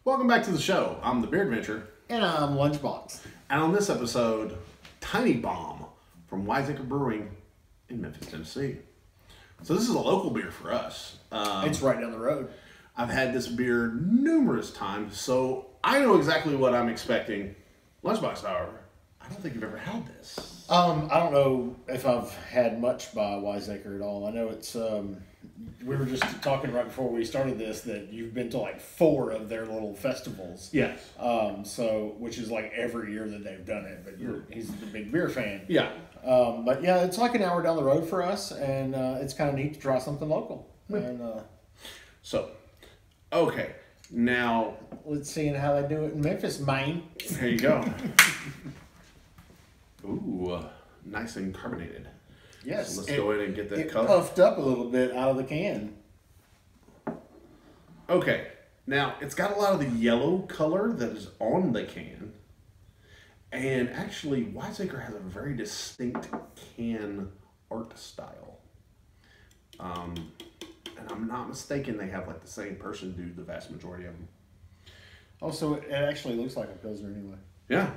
Welcome back to the show. I'm the Beer Adventure. And I'm Lunchbox. And on this episode, Tiny Bomb from Wiseacre Brewing in Memphis, Tennessee. So this is a local beer for us. It's right down the road. I've had this beer numerous times, so I know exactly what I'm expecting. Lunchbox, however, I don't think you've ever had this. I don't know if I've had much by Wiseacre at all. I know it's, we were just talking right before we started this that you've been to like 4 of their little festivals. Yes. Which is like every year that they've done it, but he's a big beer fan. Yeah. But yeah, it's like an hour down the road for us, and it's kind of neat to try something local. And So, okay, now let's see how they do it in Memphis, Maine. There you go. Ooh, nice and carbonated. Yes. So let's go in and get that color. Puffed up a little bit out of the can. Okay, now it's got a lot of the yellow color that is on the can. And actually, Wiseacre has a very distinct can art style. And I'm not mistaken, they have like the same person do the vast majority of them. Oh, so it actually looks like a Pilsner anyway. Yeah.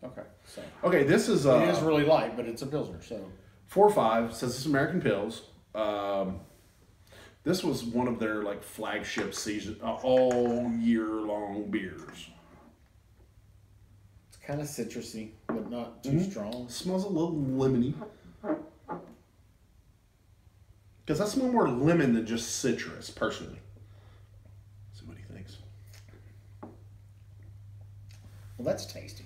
Okay. So Okay, this is... it is really light, but it's a Pilsner, so... 4.5, says it's American Pils. This was one of their like flagship season, all year long beers. It's kind of citrusy, but not too strong. Smells a little lemony. Because I smell more lemon than just citrus, personally. See what he thinks. Well, that's tasty.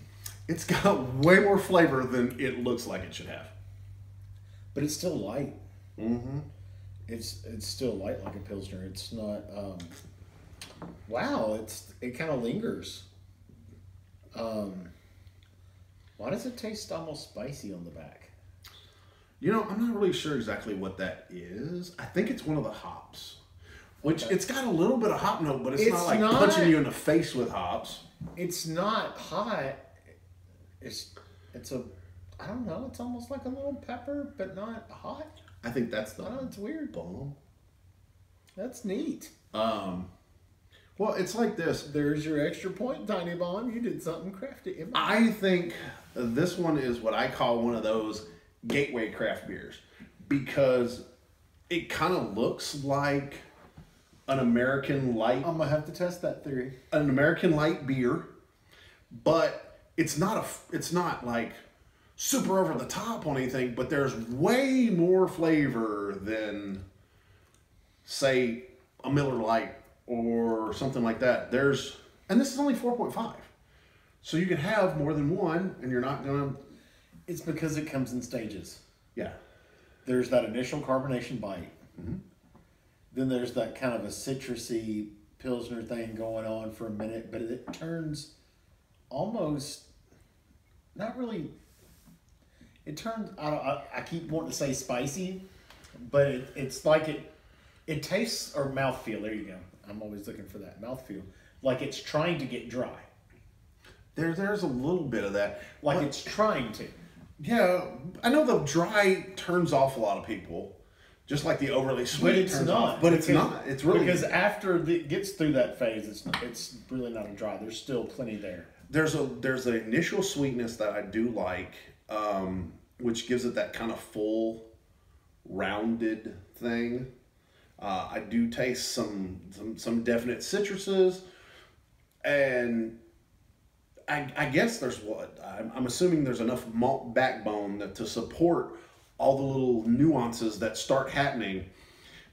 It's got way more flavor than it looks like it should have. But it's still light. Mm-hmm. It's still light like a Pilsner. It's not... wow, it kind of lingers. Why does it taste almost spicy on the back? You know, I'm not really sure exactly what that is. I think it's one of the hops. Which, it's got a little bit of hop note, but it's not like punching you in the face with hops. It's not hot. It's a... I don't know. It's almost like a little pepper, but not hot. I think that's the... I don't know. It's weird. Bomb. That's neat. Well, it's like this. There's your extra point, Tiny Bomb. You did something crafty. I think this one is what I call one of those gateway craft beers because it kind of looks like an American light. I'm gonna have to test that theory. An American light beer, but it's not like super over the top on anything. But there's way more flavor than, say, a Miller Lite or something like that. And this is only 4.5. So you can have more than one and you're not going to... It's because it comes in stages. Yeah. There's that initial carbonation bite. Mm-hmm. Then there's that kind of a citrusy Pilsner thing going on for a minute, but it turns almost... Not really... It turns... I keep wanting to say spicy, but it's like it tastes... Or mouthfeel, there you go. I'm always looking for that mouthfeel. Like it's trying to get dry. There's a little bit of that. Like it's trying to. Yeah, I know the dry turns off a lot of people, just like the overly sweet turns off. But it's not. It's really... Because after it gets through that phase, it's really not a dry. There's still plenty there. There's an initial sweetness that I do like, which gives it that kind of full, rounded thing. I do taste some definite citruses, and I guess there's I'm assuming there's enough malt backbone to support all the little nuances that start happening.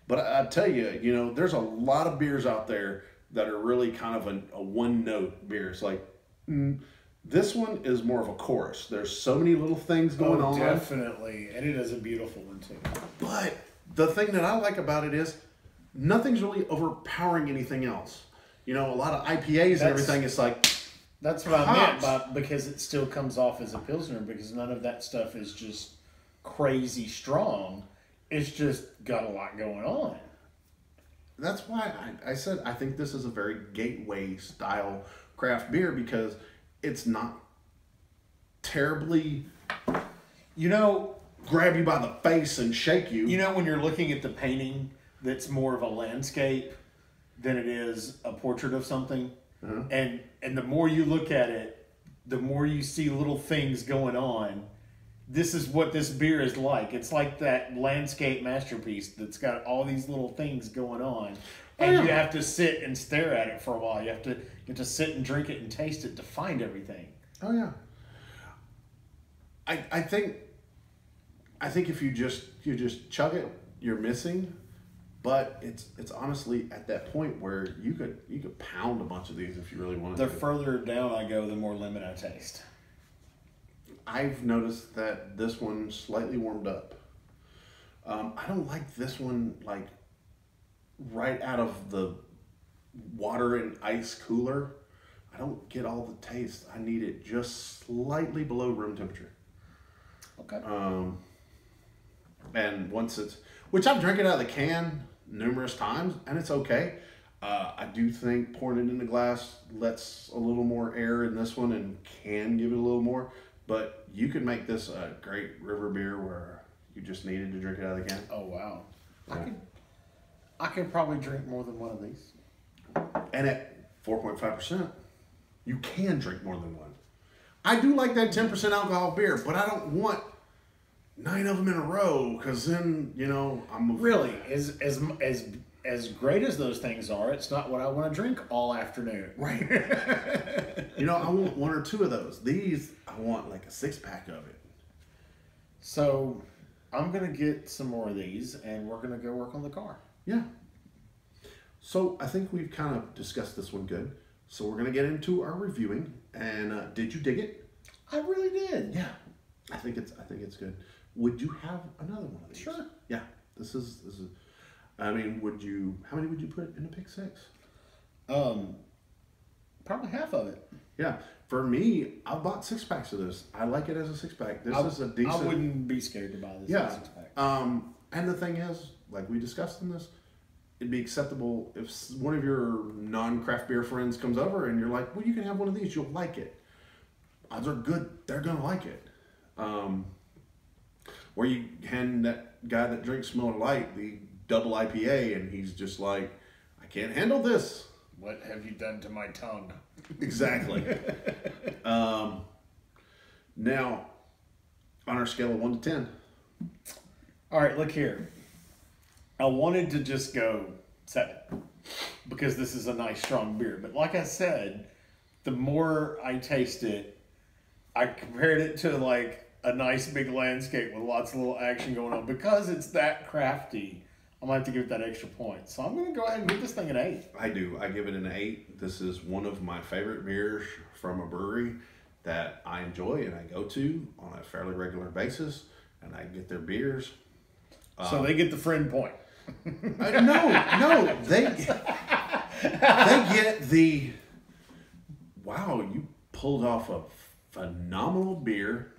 But I tell you, there's a lot of beers out there that are really kind of a one-note beer. It's like, this one is more of a chorus. There's so many little things going on. Definitely. And it is a beautiful one, too. But the thing that I like about it is nothing's really overpowering anything else. A lot of IPAs and everything, it's like... That's what I meant by because it still comes off as a Pilsner, because none of that stuff is just crazy strong. It's just got a lot going on. That's why I said I think this is a very gateway style craft beer, because it's not terribly, grab you by the face and shake you. When you're looking at the painting that's more of a landscape than it is a portrait of something. and the more you look at it, the more you see little things going on. This is what this beer is like. It's like that landscape masterpiece that's got all these little things going on. And you have to sit and stare at it for a while. You have to sit and drink it and taste it to find everything. Oh yeah. I think if you just chug it, you're missing. But it's honestly at that point where you could pound a bunch of these if you really wanted to. The further down I go, the more lemon I taste. I've noticed that this one slightly warmed up. I don't like this one like right out of the water and ice cooler. I don't get all the taste. I need it just slightly below room temperature. Okay. And once which I've drank it out of the can numerous times, and it's okay. I do think pouring it in the glass lets a little more air in this one and can give it a little more. But you could make this a great river beer where you just needed to drink it out of the can. Oh wow! Yeah. I could probably drink more than one of these. And at 4.5%, you can drink more than one. I do like that 10% alcohol beer, but I don't want 9 of them in a row because then I'm really as great as those things are. It's not what I want to drink all afternoon. Right. I want 1 or 2 of those. These I want like a 6-pack of it. So I'm gonna get some more of these, and we're gonna go work on the car. Yeah. So I think we've kind of discussed this one good. So we're gonna get into our reviewing. And did you dig it? I really did. Yeah. I think it's good. Would you have another one of these? Sure. Yeah. This is. I mean, how many would you put in a pick 6? Probably half of it. Yeah. For me, I've bought 6-packs of this. I like it as a 6-pack. This is a decent. I wouldn't be scared to buy this as a 6-pack. And the thing is, like we discussed in this, it'd be acceptable if one of your non-craft beer friends comes over and you're like, well, you can have one of these. You'll like it. Odds are good. They're going to like it. Or you hand that guy that drinks Miller Lite the double IPA and he's just like, I can't handle this. What have you done to my tongue? Exactly. Now, on our scale of 1 to 10. All right, look here. I wanted to just go 7 because this is a nice strong beer. But like I said, the more I taste it, I compared it to like a nice big landscape with lots of little action going on. Because it's that crafty, I'm going to have to give it that extra point. So I'm going to go ahead and give this thing an 8. I do. I give it an 8. This is one of my favorite beers from a brewery that I enjoy and I go to on a fairly regular basis. And I get their beers. So they get the friend point. No. They get the, wow, you pulled off a phenomenal beer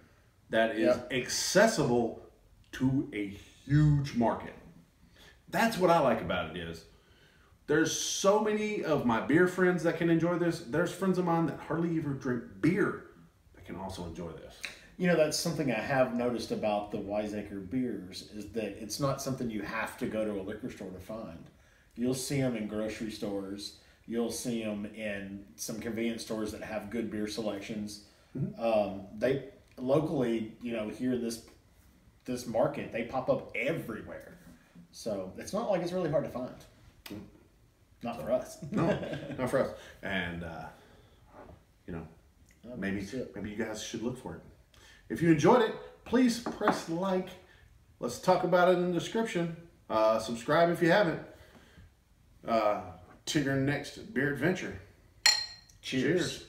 that is accessible to a huge market. That's what I like about it is there's so many of my beer friends that can enjoy this. There's friends of mine that hardly ever drink beer that can also enjoy this. That's something I have noticed about the Wiseacre beers is that it's not something you have to go to a liquor store to find. You'll see them in grocery stores. You'll see them in some convenience stores that have good beer selections. Mm-hmm. They locally, here in this market, they pop up everywhere. So it's not like it's really hard to find. Not for us. No, not for us. And maybe you guys should look for it. If you enjoyed it, please press like. Let's talk about it in the description. Subscribe if you haven't. To your next beer adventure. Cheers.